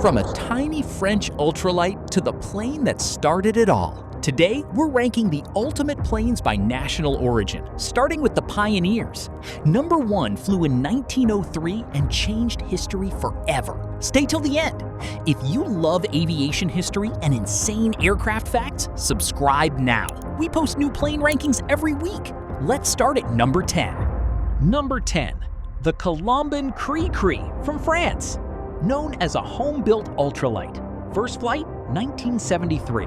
From a tiny French ultralight to the plane that started it all. Today, we're ranking the ultimate planes by national origin, starting with the pioneers. Number 1 flew in 1903 and changed history forever. Stay till the end. If you love aviation history and insane aircraft facts, subscribe now. We post new plane rankings every week. Let's start at number 10. Number 10, the Goblin Cri-Cri from France. Known as a home-built ultralight. First flight, 1973.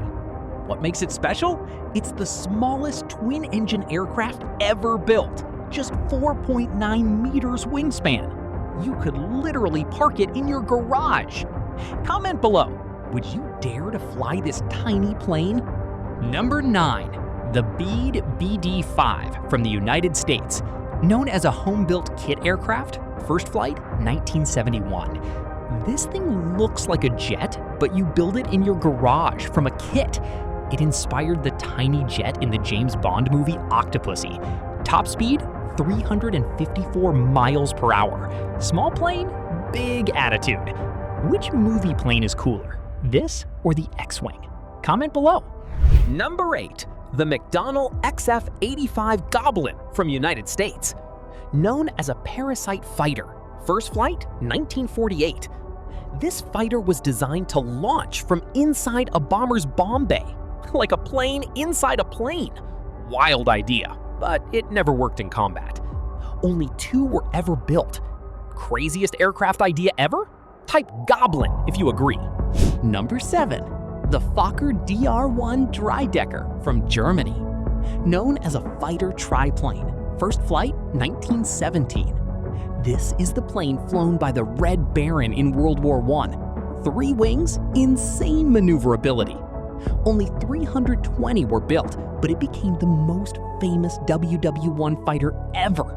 What makes it special? It's the smallest twin-engine aircraft ever built. Just 4.9 meters wingspan. You could literally park it in your garage. Comment below, would you dare to fly this tiny plane? Number 9, the Bead BD-5 from the United States. Known as a home-built kit aircraft. First flight, 1971. This thing looks like a jet, but you build it in your garage from a kit. It inspired the tiny jet in the James Bond movie Octopussy. Top speed, 354 miles per hour. Small plane, big attitude. Which movie plane is cooler, this or the X-Wing? Comment below. Number 8, the McDonnell XF-85 Goblin from United States. Known as a parasite fighter. First flight, 1948. This fighter was designed to launch from inside a bomber's bomb bay, like a plane inside a plane. Wild idea, but it never worked in combat. Only 2 were ever built. Craziest aircraft idea ever? Type Goblin if you agree. Number 7, the Fokker DR-1 Dreidecker from Germany. Known as a fighter triplane. First flight, 1917. This is the plane flown by the Red Baron in World War I. 3 wings, insane maneuverability. Only 320 were built, but it became the most famous WW-1 fighter ever.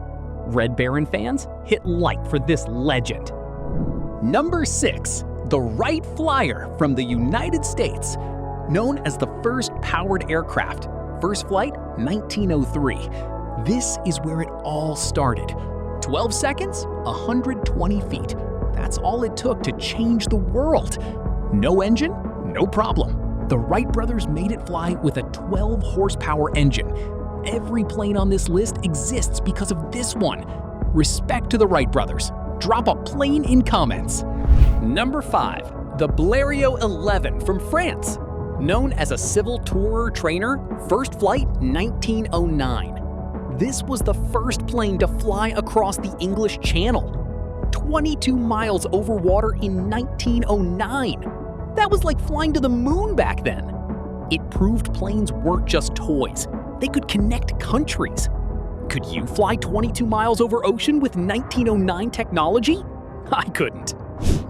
Red Baron fans, hit like for this legend. Number 6, the Wright Flyer from the United States. Known as the first powered aircraft. First flight, 1903. This is where it all started. 12 seconds, 120 feet. That's all it took to change the world. No engine, no problem. The Wright brothers made it fly with a 12 horsepower engine. Every plane on this list exists because of this one. Respect to the Wright brothers. Drop a plane in comments. Number 5, the Blériot 11 from France. Known as a civil tourer trainer, first flight 1909. This was the first plane to fly across the English Channel. 22 miles over water in 1909. That was like flying to the moon back then. It proved planes weren't just toys. They could connect countries. Could you fly 22 miles over ocean with 1909 technology? I couldn't.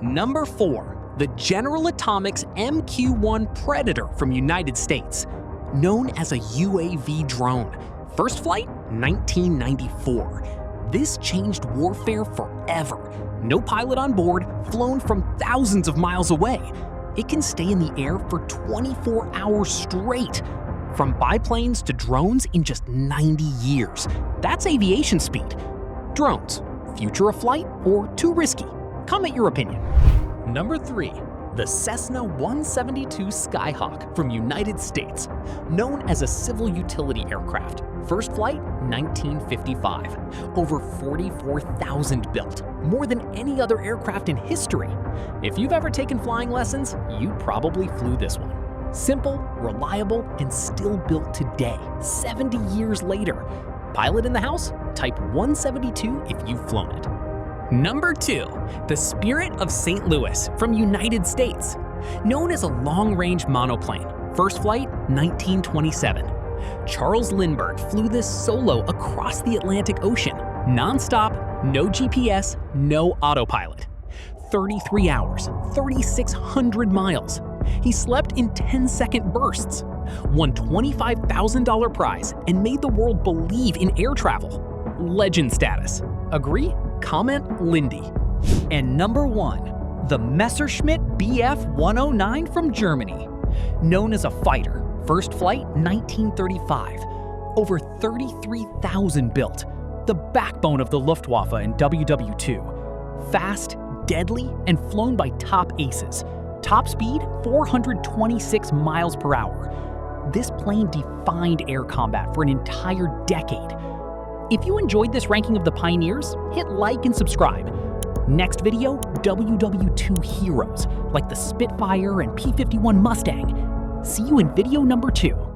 Number 4, the General Atomics MQ-1 Predator from United States. Known as a UAV drone. First flight, 1994. This changed warfare forever. No pilot on board, flown from thousands of miles away. It can stay in the air for 24 hours straight. From biplanes to drones in just 90 years. That's aviation speed. Drones, future of flight or too risky? Comment your opinion. Number 3, the Cessna 172 Skyhawk from United States. Known as a civil utility aircraft. First flight, 1955. Over 44,000 built, more than any other aircraft in history. If you've ever taken flying lessons, you probably flew this one. Simple, reliable, and still built today, 70 years later. Pilot in the house? Type 172 if you've flown it. Number 2, the Spirit of St. Louis from United States. Known as a long-range monoplane. First flight, 1927. Charles Lindbergh flew this solo across the Atlantic Ocean. Non-stop, no GPS, no autopilot. 33 hours, 3,600 miles. He slept in 10-second bursts, won $25,000 prize, and made the world believe in air travel. Legend status. Agree? Comment Lindy. And number 1, the Messerschmitt Bf 109 from Germany. Known as a fighter. First flight, 1935. Over 33,000 built. The backbone of the Luftwaffe in WW2. Fast, deadly and flown by top aces. Top speed, 426 miles per hour. This plane defined air combat for an entire decade. If you enjoyed this ranking of the Pioneers, hit like and subscribe. Next video, WW2 heroes, like the Spitfire and P-51 Mustang. See you in video number 2.